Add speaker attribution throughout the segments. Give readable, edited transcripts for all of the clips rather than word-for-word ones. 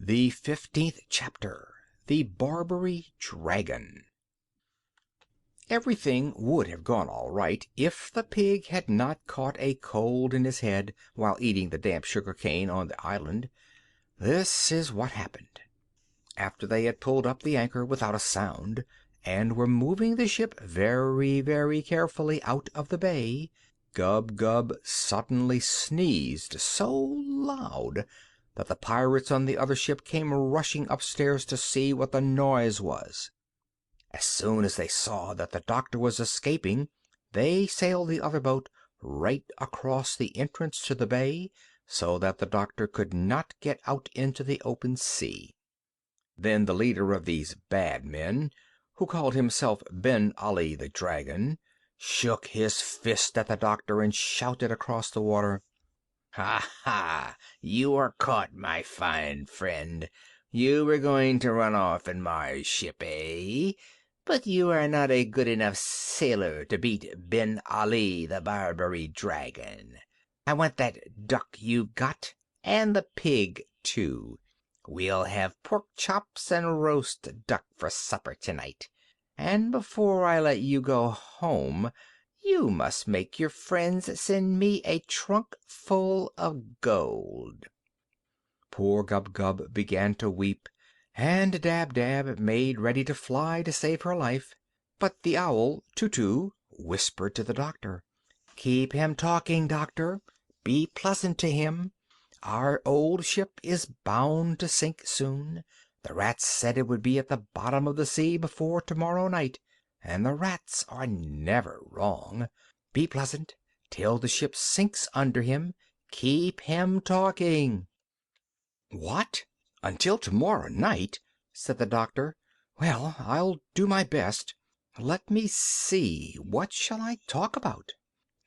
Speaker 1: The 15th chapter. The Barbary Dragon. Everything would have gone all right if the pig had not caught a cold in his head while eating the damp sugar cane on the island. This is what happened. After they had pulled up the anchor without a sound, and were moving the ship very, very carefully out of the bay, Gub suddenly sneezed so loud that the pirates on the other ship came rushing upstairs to see what the noise was. As soon as they saw that the doctor was escaping, they sailed the other boat right across the entrance to the bay, so that the doctor could not get out into the open sea. Then the leader of these bad men, who called himself Ben Ali the Dragon, shook his fist at the doctor and shouted across the water, "Ha ha! You are caught, my fine friend. You were going to run off in my ship, eh? But you are not a good enough sailor to beat Ben Ali the Barbary Dragon. I want that duck you've got, and the pig, too. We'll have pork chops and roast duck for supper tonight. And before I let you go home, you must make your friends send me a trunk full of gold." Poor Gub began to weep, and Dab made ready to fly to save her life. But the owl, Tutu, whispered to the doctor, "Keep him talking, doctor. Be pleasant to him. Our old ship is bound to sink soon. The rats said it would be at the bottom of the sea before tomorrow night, and the rats are never wrong. Be pleasant till the ship sinks under him. Keep him talking." "What? Until tomorrow night?" said the doctor. "Well, I'll do my best. Let me see, what shall I talk about?"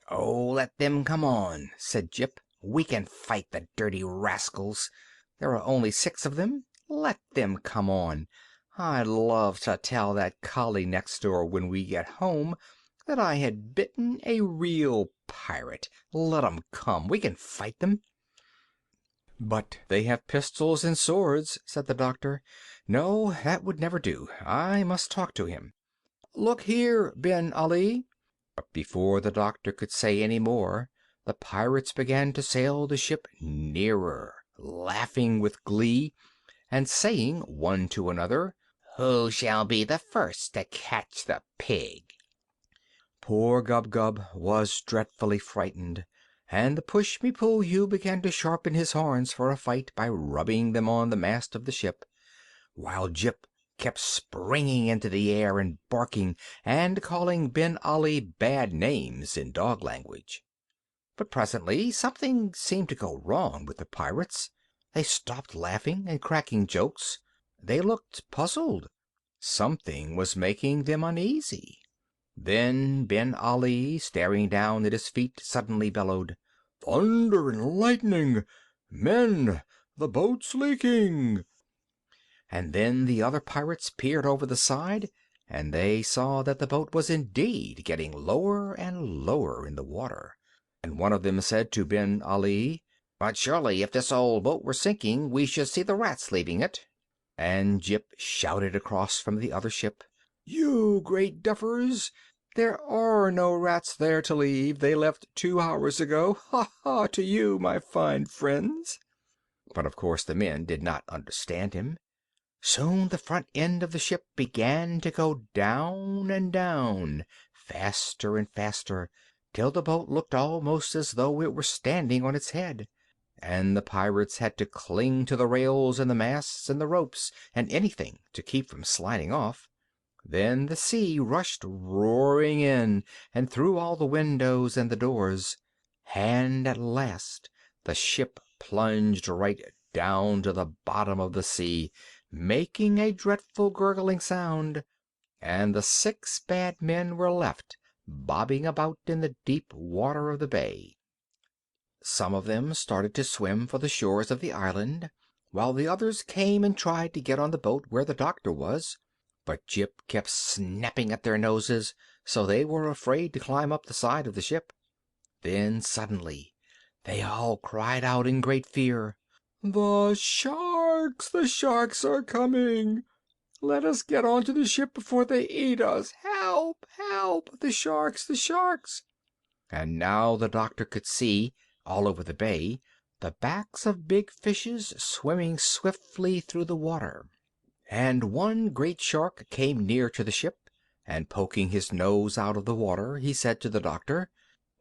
Speaker 1: "Oh, let them come on," said Jip. "We can fight the dirty rascals. There are only 6 of them. Let them come on. I'd love to tell that collie next door when we get home that I had bitten a real pirate. Let 'em come. We can fight them." "But they have pistols and swords," said the doctor. "No, that would never do. I must talk to him. Look here, Ben Ali." But before the doctor could say any more, the pirates began to sail the ship nearer, laughing with glee, and saying one to another, "Who shall be the first to catch the pig?" Poor Gub was dreadfully frightened, and the Push-me-pull-you began to sharpen his horns for a fight by rubbing them on the mast of the ship, while Jip kept springing into the air and barking and calling Ben Ali bad names in dog language. But presently something seemed to go wrong with the pirates. They stopped laughing and cracking jokes. They looked puzzled. Something was making them uneasy. Then Ben Ali, staring down at his feet, suddenly bellowed, "Thunder and lightning! Men, the boat's leaking!" And then the other pirates peered over the side, and they saw that the boat was indeed getting lower and lower in the water. And one of them said to Ben Ali, "But surely if this old boat were sinking we should see the rats leaving it." And Jip shouted across from the other ship, "You great duffers! There are no rats there to leave. They left 2 hours ago. Ha ha to you, my fine friends!" But of course the men did not understand him. Soon the front end of the ship began to go down and down, faster and faster, till the boat looked almost as though it were standing on its head, and the pirates had to cling to the rails and the masts and the ropes and anything to keep from sliding off. Then the sea rushed roaring in and through all the windows and the doors, and at last the ship plunged right down to the bottom of the sea, making a dreadful gurgling sound, and the 6 bad men were left bobbing about in the deep water of the bay. Some of them started to swim for the shores of the island, while the others came and tried to get on the boat where the doctor was, but Jip kept snapping at their noses, so they were afraid to climb up the side of the ship. Then suddenly they all cried out in great fear, "The shark!" The sharks are coming! Let us get onto the ship before they eat us! Help! Help! The sharks! The sharks!" And now the doctor could see, all over the bay, the backs of big fishes swimming swiftly through the water. And one great shark came near to the ship, and poking his nose out of the water, he said to the doctor,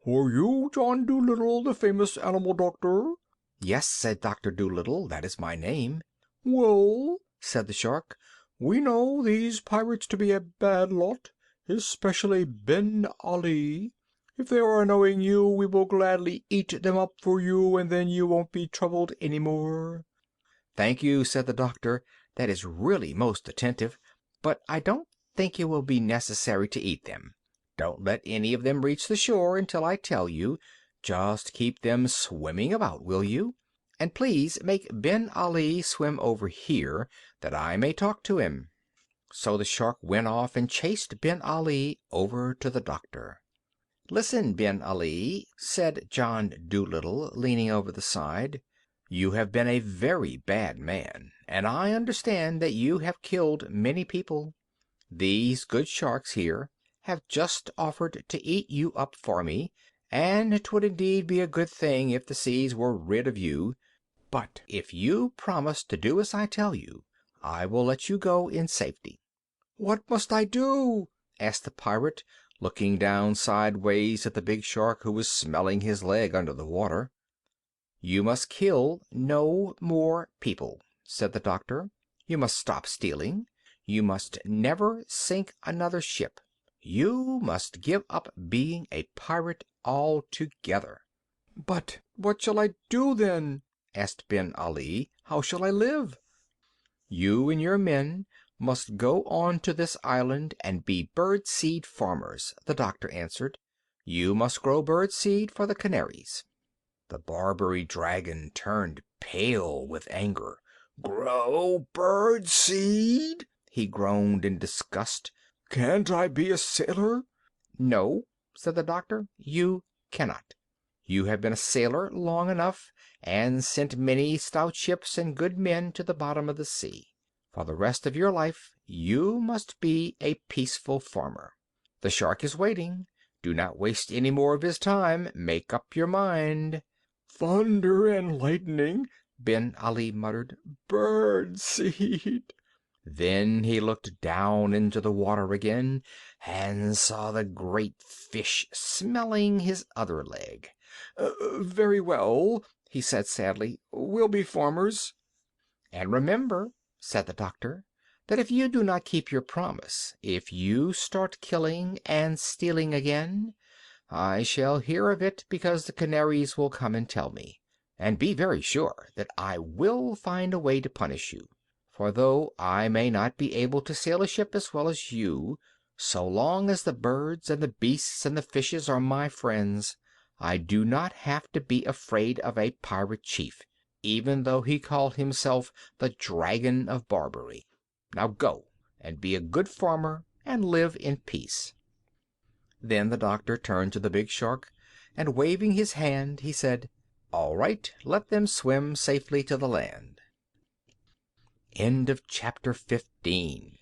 Speaker 1: "Are you John Dolittle, the famous animal doctor?" "Yes," said Dr. Dolittle, "that is my name." "Well," said the shark, "we know these pirates to be a bad lot, especially Ben Ali. If they are annoying you, we will gladly eat them up for you, and then you won't be troubled any more." "Thank you," said the doctor. "That is really most attentive, but I don't think it will be necessary to eat them. Don't let any of them reach the shore until I tell you. Just keep them swimming about, will you? And please make Ben Ali swim over here, that I may talk to him." So the shark went off and chased Ben Ali over to the doctor. "Listen, Ben Ali," said John Dolittle, leaning over the side. "You have been a very bad man, and I understand that you have killed many people. These good sharks here have just offered to eat you up for me, and 'twould indeed be a good thing if the seas were rid of you. But if you promise to do as I tell you, I will let you go in safety." "What must I do?" asked the pirate, looking down sideways at the big shark who was smelling his leg under the water. "You must kill no more people," said the doctor. "You must stop stealing. You must never sink another ship. You must give up being a pirate altogether." "But what shall I do, then?" asked Ben Ali. "How shall I live?" "You and your men must go on to this island and be bird seed farmers," the doctor answered. "You must grow bird seed for the canaries." The Barbary dragon turned pale with anger. "Grow bird seed!" he groaned in disgust. "Can't I be a sailor?" "No," said the doctor, "you cannot. You have been a sailor long enough, and sent many stout ships and good men to the bottom of the sea. For the rest of your life you must be a peaceful farmer. The shark is waiting. Do not waste any more of his time. Make up your mind." "Thunder and lightning!" Ben Ali muttered. "Bird seed!" Then he looked down into the water again and saw the great fish smelling his other leg. "Very well," he said sadly, "we'll be farmers." "And remember," said the doctor, "that if you do not keep your promise, if you start killing and stealing again, I shall hear of it, because the canaries will come and tell me. And be very sure that I will find a way to punish you. For though I may not be able to sail a ship as well as you, so long as the birds and the beasts and the fishes are my friends, I do not have to be afraid of a pirate chief, even though he call himself the Dragon of Barbary. Now go and be a good farmer and live in peace." Then the doctor turned to the big shark, and waving his hand, he said, "All right, let them swim safely to the land." End of chapter 15.